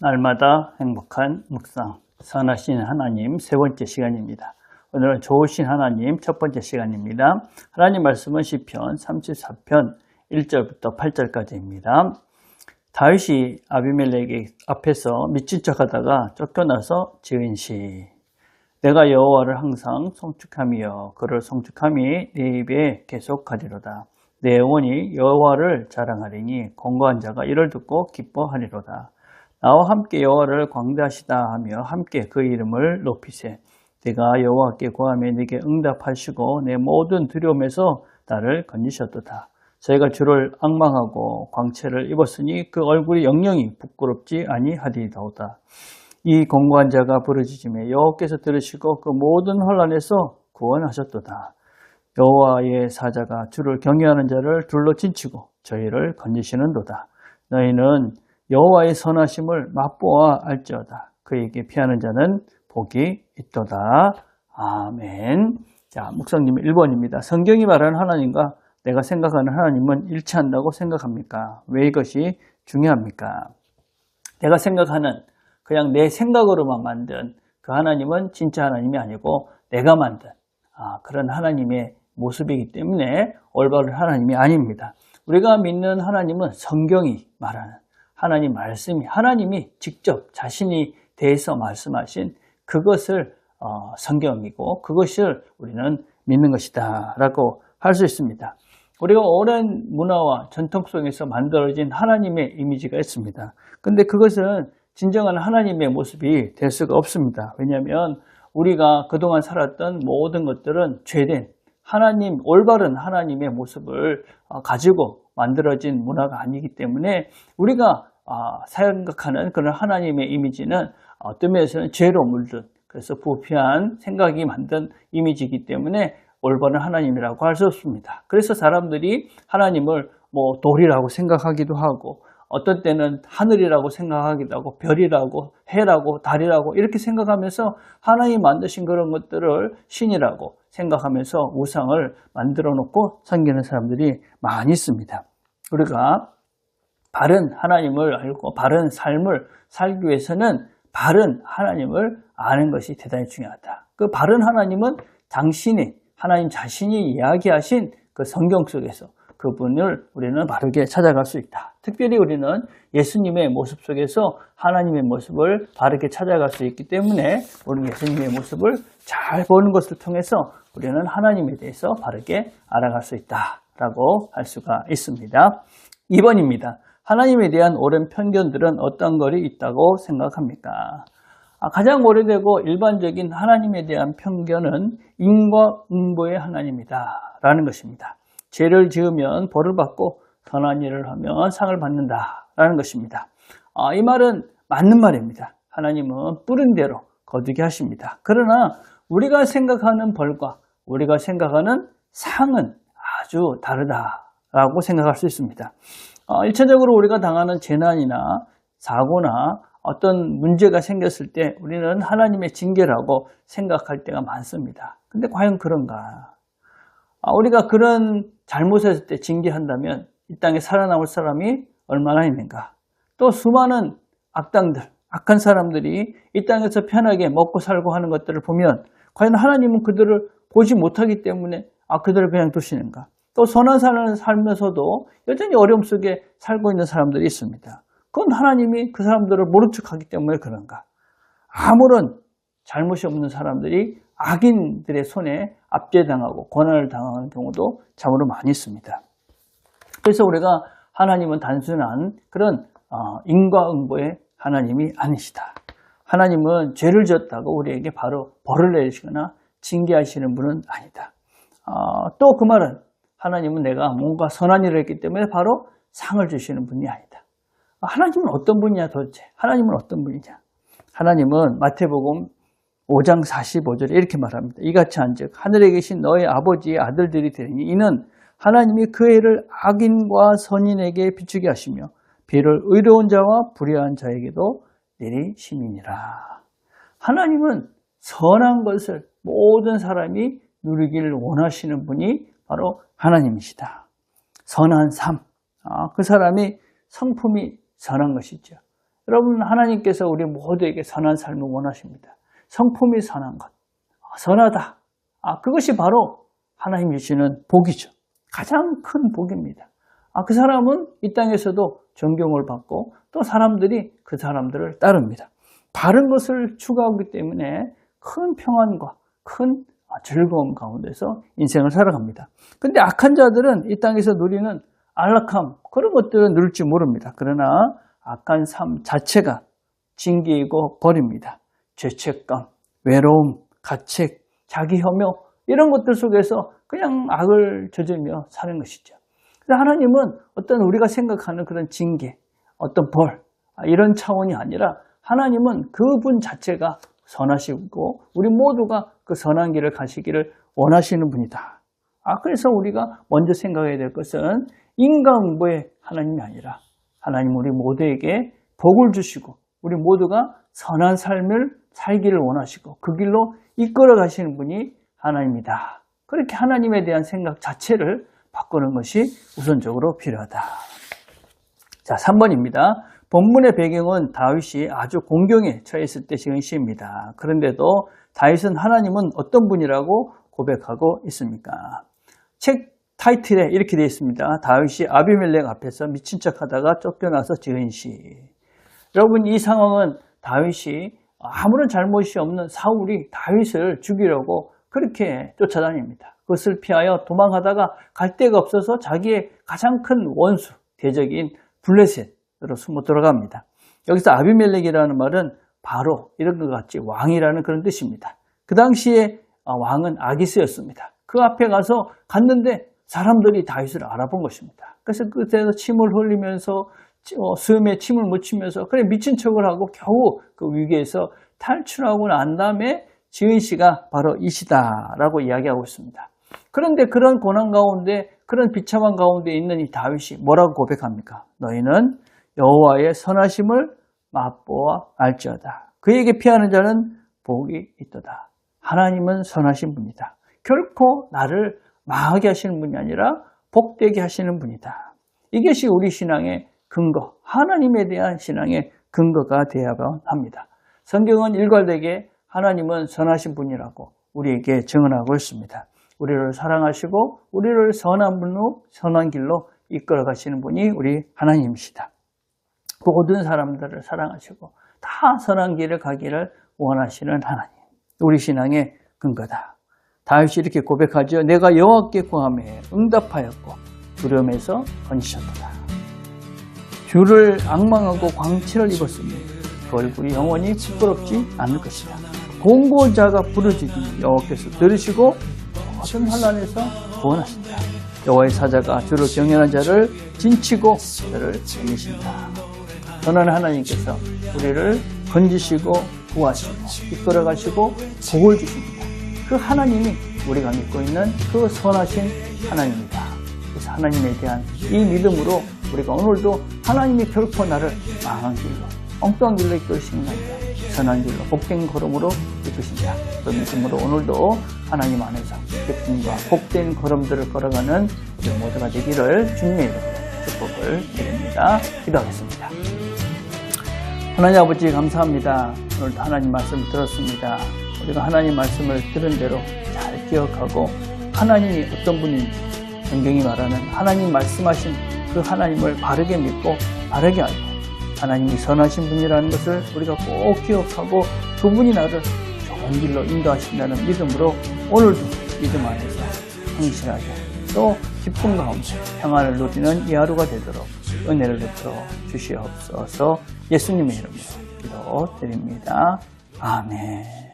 날마다 행복한 묵상, 선하신 하나님 세 번째 시간입니다. 오늘은 좋으신 하나님 첫 번째 시간입니다. 하나님 말씀은 시편 34편 1절부터 8절까지입니다. 다윗이 아비멜렉 앞에서 미친 척하다가 쫓겨나서 지은 시. 내가 여호와를 항상 송축하며 그를 송축함이 내 입에 계속하리로다. 내 영혼이 여호와를 자랑하리니 건고한 자가 이를 듣고 기뻐하리로다. 나와 함께 여호와를 광대하시다 하며 함께 그 이름을 높이세. 내가 여호와께 구하며 네게 응답하시고 내 모든 두려움에서 나를 건지셨도다. 저희가 주를 앙망하고 광채를 입었으니 그 얼굴이 영영이 부끄럽지 아니하리로다. 이 건고한 자가 부르짖음에 여호와께서 들으시고 그 모든 혼란에서 구원하셨도다. 여호와의 사자가 주를 경외하는 자를 둘러 진치고 저희를 건지시는도다. 너희는 여호와의 선하심을 맛보아 알지어다. 그에게 피하는 자는 복이 있도다. 아멘. 자, 묵상님 1번입니다. 성경이 말하는 하나님과 내가 생각하는 하나님은 일치한다고 생각합니까? 왜 이것이 중요합니까? 내가 생각하는 그냥 내 생각으로만 만든 그 하나님은 진짜 하나님이 아니고 내가 만든 그런 하나님의 모습이기 때문에 올바른 하나님이 아닙니다. 우리가 믿는 하나님은 성경이 말하는 하나님 말씀이 하나님이 직접 자신이 대해서 말씀하신 그것을 성경이고 그것을 우리는 믿는 것이다 라고 할 수 있습니다. 우리가 오랜 문화와 전통 속에서 만들어진 하나님의 이미지가 있습니다. 근데 그것은 진정한 하나님의 모습이 될 수가 없습니다. 왜냐하면 우리가 그동안 살았던 모든 것들은 죄된 하나님, 올바른 하나님의 모습을 가지고 만들어진 문화가 아니기 때문에 우리가 생각하는 그런 하나님의 이미지는 어떤 면에서는 죄로 물든 그래서 부패한 생각이 만든 이미지이기 때문에 올바른 하나님이라고 할 수 없습니다. 그래서 사람들이 하나님을 돌이라고 생각하기도 하고 어떤 때는 하늘이라고 생각하기도 하고 별이라고 해라고 달이라고 이렇게 생각하면서 하나님 만드신 그런 것들을 신이라고 생각하면서 우상을 만들어 놓고 섬기는 사람들이 많이 있습니다. 우리가 바른 하나님을 알고 바른 삶을 살기 위해서는 바른 하나님을 아는 것이 대단히 중요하다. 그 바른 하나님은 당신이 하나님 자신이 이야기하신 그 성경 속에서 그분을 우리는 바르게 찾아갈 수 있다. 특별히 우리는 예수님의 모습 속에서 하나님의 모습을 바르게 찾아갈 수 있기 때문에 우리는 예수님의 모습을 잘 보는 것을 통해서 우리는 하나님에 대해서 바르게 알아갈 수 있다라고 할 수가 있습니다. 2번입니다. 하나님에 대한 옳은 편견들은 어떤 것이 있다고 생각합니까? 가장 오래되고 일반적인 하나님에 대한 편견은 인과응보의 하나님이다 라는 것입니다. 죄를 지으면 벌을 받고 선한 일을 하면 상을 받는다라는 것입니다. 이 말은 맞는 말입니다. 하나님은 뿌린 대로 거두게 하십니다. 그러나 우리가 생각하는 벌과 우리가 생각하는 상은 아주 다르다라고 생각할 수 있습니다. 일차적으로 우리가 당하는 재난이나 사고나 어떤 문제가 생겼을 때 우리는 하나님의 징계라고 생각할 때가 많습니다. 근데 과연 그런가? 우리가 그런 잘못했을 때 징계한다면 이 땅에 살아남을 사람이 얼마나 있는가? 또 수많은 악당들, 악한 사람들이 이 땅에서 편하게 먹고 살고 하는 것들을 보면 과연 하나님은 그들을 보지 못하기 때문에 그들을 그냥 두시는가? 또 선한 삶을 살면서도 여전히 어려움 속에 살고 있는 사람들이 있습니다. 그건 하나님이 그 사람들을 모른 척하기 때문에 그런가? 아무런 잘못이 없는 사람들이 악인들의 손에 압제당하고 고난을 당하는 경우도 참으로 많이 있습니다. 그래서 우리가 하나님은 단순한 그런 인과응보의 하나님이 아니시다. 하나님은 죄를 지었다고 우리에게 바로 벌을 내리시거나 징계하시는 분은 아니다. 또 그 말은 하나님은 내가 뭔가 선한 일을 했기 때문에 바로 상을 주시는 분이 아니다. 하나님은 어떤 분이냐 도대체? 하나님은 어떤 분이냐? 하나님은 마태복음 5장 45절에 이렇게 말합니다. 이같이 한즉 하늘에 계신 너의 아버지의 아들들이 되리니 이는 하나님이 그 해를 악인과 선인에게 비추게 하시며 비를 의로운 자와 불의한 자에게도 내리심이니라. 하나님은 선한 것을 모든 사람이 누리기를 원하시는 분이 바로 하나님이시다. 선한 삶, 그 사람이 성품이 선한 것이죠. 여러분, 하나님께서 우리 모두에게 선한 삶을 원하십니다. 성품이 선한 것, 선하다. 그것이 바로 하나님 주시는 복이죠. 가장 큰 복입니다. 그 사람은 이 땅에서도 존경을 받고 또 사람들이 그 사람들을 따릅니다. 바른 것을 추구하기 때문에 큰 평안과 큰 즐거움 가운데서 인생을 살아갑니다. 근데 악한 자들은 이 땅에서 누리는 안락함, 그런 것들은 누릴지 모릅니다. 그러나 악한 삶 자체가 징계이고 벌입니다. 죄책감, 외로움, 가책, 자기 혐오, 이런 것들 속에서 그냥 악을 저지르며 사는 것이죠. 그래서 하나님은 어떤 우리가 생각하는 그런 징계, 어떤 벌, 이런 차원이 아니라 하나님은 그분 자체가 선하시고 우리 모두가 그 선한 길을 가시기를 원하시는 분이다. 그래서 우리가 먼저 생각해야 될 것은 인간응보의 하나님이 아니라 하나님 우리 모두에게 복을 주시고 우리 모두가 선한 삶을 살기를 원하시고 그 길로 이끌어 가시는 분이 하나님이다. 그렇게 하나님에 대한 생각 자체를 바꾸는 것이 우선적으로 필요하다. 자, 3번입니다. 본문의 배경은 다윗이 아주 공경에 처했을 때 지은 시입니다. 그런데도 다윗은 하나님은 어떤 분이라고 고백하고 있습니까? 책 타이틀에 이렇게 되어 있습니다. 다윗이 아비멜렉 앞에서 미친 척하다가 쫓겨나서 지은 시. 여러분, 이 상황은 다윗이 아무런 잘못이 없는 사울이 다윗을 죽이려고 그렇게 쫓아다닙니다. 그것을 피하여 도망하다가 갈 데가 없어서 자기의 가장 큰 원수, 대적인 블레셋으로 숨어 들어갑니다. 여기서 아비멜렉이라는 말은 바로 이런 것 같이 왕이라는 그런 뜻입니다. 그 당시에 왕은 아기스였습니다. 그 앞에 가서 갔는데 사람들이 다윗을 알아본 것입니다. 그래서 그때서 침을 흘리면서 수염에 침을 묻히면서 그래 미친 척을 하고 겨우 그 위기에서 탈출하고 난 다음에 지은 시가 바로 이 시다라고 이야기하고 있습니다. 그런데 그런 고난 가운데 그런 비참한 가운데 있는 이 다윗이 뭐라고 고백합니까? 너희는 여호와의 선하심을 맛보아 알지어다. 그에게 피하는 자는 복이 있도다. 하나님은 선하신 분이다. 결코 나를 망하게 하시는 분이 아니라 복되게 하시는 분이다. 이것이 우리 신앙의 근거, 하나님에 대한 신앙의 근거가 되어야만 합니다. 성경은 일괄되게 하나님은 선하신 분이라고 우리에게 증언하고 있습니다. 우리를 사랑하시고 우리를 선한 분으로 선한 길로 이끌어 가시는 분이 우리 하나님이시다. 모든 사람들을 사랑하시고 다 선한 길을 가기를 원하시는 하나님. 우리 신앙의 근거다. 다윗이 이렇게 고백하죠. 내가 여호와께 구하매 응답하였고 두려움에서 건지셨도다. 주를 악망하고 광채를 입었으니 그 얼굴이 영원히 부끄럽지 않을 것이다. 공고자가 부르짖으니 여호와께서 들으시고 모든 환난에서 구원하신다. 여호와의 사자가 주를 경외하는 자를 진치고 저를 지키신다. 선한 하나님께서 우리를 건지시고 구하시고 이끌어가시고 복을 주십니다. 그 하나님이 우리가 믿고 있는 그 선하신 하나님입니다. 그래서 하나님에 대한 이 믿음으로 우리가 오늘도 하나님이 결코 나를 망한 길로 엉뚱한 길로 이끌으시는 게 아니라 선한 길로 복된 걸음으로 이끄신다. 그 믿음으로 오늘도 하나님 안에서 기쁨과 복된 걸음들을 걸어가는 우리 모두가 되기를 주님의 이름으로 축복을 드립니다. 기도하겠습니다. 하나님 아버지 감사합니다. 오늘도 하나님 말씀을 들었습니다. 우리가 하나님 말씀을 들은 대로 잘 기억하고 하나님이 어떤 분인지 성경이 말하는 하나님 말씀하신 그 하나님을 바르게 믿고 바르게 알고 하나님이 선하신 분이라는 것을 우리가 꼭 기억하고 그분이 나를 좋은 길로 인도하신다는 믿음으로 오늘도 믿음 안에서 성실하게 또 기쁨 가운데 평안을 누리는 이 하루가 되도록 은혜를 베풀어 주시옵소서. 예수님의 이름으로 기도드립니다. 아멘.